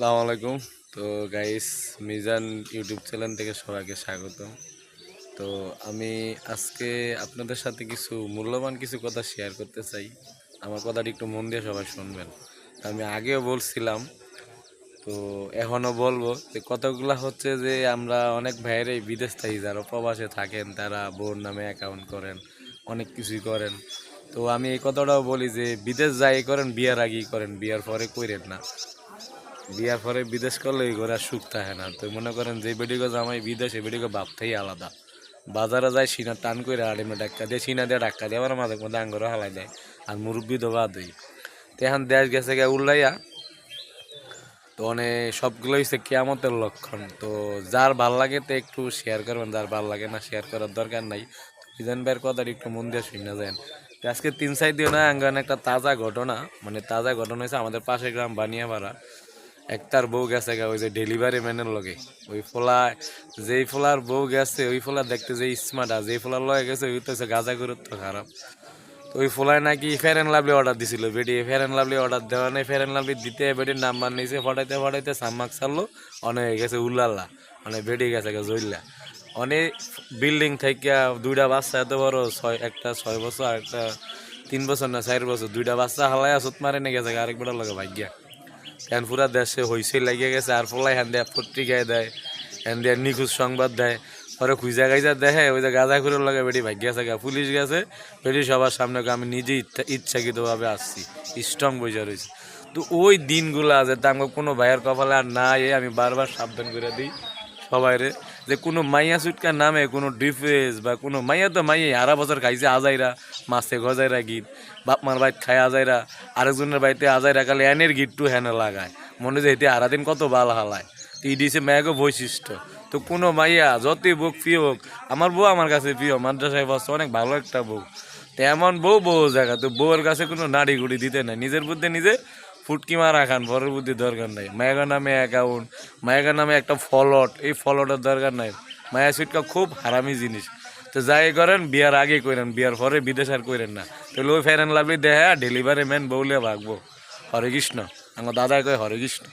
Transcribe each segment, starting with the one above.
আসসালামু আলাইকুম। তো গাইস, মিজান ইউটিউব চ্যানেল থেকে সবাইকে স্বাগত। তো আমি আজকে আপনাদের সাথে কিছু মূল্যবান কিছু কথা শেয়ার করতে চাই। আমার কথাটি একটু মন দিয়ে সবাই শুনবেন। আমি আগেও বলছিলাম, তো এখনও বলবো যে কতগুলা হচ্ছে যে আমরা অনেক ভাইয়েরাই বিদেশ থাকি, যারা প্রবাসে থাকেন তারা বোন নামে অ্যাকাউন্ট করেন, অনেক কিছুই করেন। তো আমি এই কথাটাও বলি যে বিদেশ যাই করেন, বিয়ার আগেই করেন, বিয়ার পরে কইরেন না। বিয়ার পরে বিদেশ করলে এই ঘরে আর সুখ থাকে না। তো মনে করেন যে বেডিগো জামাই বিদেশ, এই বেডিগো বাপটাই আলাদা। বাজারে যায় সিনা টান করে আড়িমে ডাক্কা দিয়ে, সিনা দিয়ে ডাক্কা দিয়ে আবার মাঝে মধ্যে আঙ্গরও হালাই দেয়। আর মুরব্বি তো বাদই। তো এখন দেশ গেছে গে উল্লাইয়া। তো সবগুলো হচ্ছে কেয়ামতের লক্ষণ। তো যার ভাল লাগে তো একটু শেয়ার করবেন, যার ভাল লাগে না শেয়ার করার দরকার নাই। মিজান ভাইয়ের কথাটা একটু মন দিয়ে শুনে যান। তো আজকে 3-4 দিন আঙ্গান একটা তাজা ঘটনা, মানে তাজা ঘটনা হয়েছে আমাদের পাশের গ্রাম বানিয়াপাড়া। একটার বউ গেছে ওই যে ডেলিভারি ম্যানের লগে, ওই ফোলা, যেই ফোলার বউ গেছে ওই ফোলা দেখতে যে স্মার্ট, আর যেই ফোলার লগে গেছে ওই তো গাঁজা গুরুত্ব খারাপ। তো ওই ফোলায় নাকি ফেয়ার অ্যান্ড লাভলি অর্ডার দিছিল, বেডি ফেয়ার অ্যান্ড লাভলি অর্ডার দেওয়া নেই, ফেয়ার অ্যান্ড লাভলি দিতে বেডির নাম্বার নিয়েছে, ফটাইতে ফটাইতে সাম্মাক ছাড়লো, অনেক হয়ে গেছে উল্লাল্লা, অনেক বেডি গেছে জইল্লা। অনেক বিল্ডিং থেকে দুইটা বাচ্চা এত বড়, একটা 6 বছর আর একটা 3 বছর না 4 বছর, দুইটা বাচ্চা হালায় সুত মারে নিয়ে গেছে আরেক বেটার লগে ভাগ্যা। এখন পুরা দেশে হইসই লাগিয়ে গেছে। আর ফলাই হ্যান দেয়া পত্রিকায় দেয়, হ্যান দেয়া নিখোঁজ সংবাদ দেয়, পরে খুঁজা গাইজা দেখে ওই যে গাঁজা খুঁড়ের লগে বেটি ভাগ্য আছে, পুলিশ গেছে, বেটি সবার সামনে আমি নিজে ইচ্ছাকৃতভাবে আসছি, স্ট্রং বইজা রয়েছে। তো ওই দিনগুলা যে আমাকে কোনো ভাইয়ের কপালে আর না, আমি বারবার সাবধান করে দিই সবাইরে, যে কোনো মাইয়া সুটকার নামে কোনো ডিফেন্স বা কোনো মাইয়া, তো মাইয়া 11 বছর খাইছে আজাইরা, মাছে গজাইরা গীত, বাপ মার বাইত খায় আজাইরা, আরেকজনের বাড়িতে আজাইরা কালে এনের গীতটু হেনে লাগায়, মনে যে এতে আরাদিন কত বাল হালায়। তো এই দিছে ম্যাগো বৈশিষ্ট্য। তো কোনো মাইয়া যতই বুক প্রিয় হোক, আমার বউ আমার কাছে প্রিয়, মাদ্রাসায় বসছে, অনেক ভালো একটা বউ। তো এমন বউ বউ জায়গা, তো বউয়ের কাছে কোনো নাড়ি গুড়ি দিতে নাই, নিজের বুদ্ধি নিজে ফুটকি মারা খান, পরের বুদ্ধি দরকার নাই। মায়ের নামে অ্যাকাউন্ট, মায়ের নামে একটা ফলট, এই ফলটের দরকার নাই। মায়া সুটকা খুব হারামি জিনিস। তো যাই করেন বিয়ার আগে করেন, বিয়ার পরে বিদেশ আর করেন না। তাহলে ওই ফেয়ার অ্যান্ড লাভলি দেহা ডেলিভারি ম্যান বউলে ভাগবো। হরে কৃষ্ণ, আমার দাদাই কয় হরে কৃষ্ণ,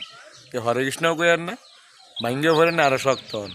হরে কৃষ্ণও করেন না, ভাঙ্গেও ভরেন না, আরো শক্ত হন।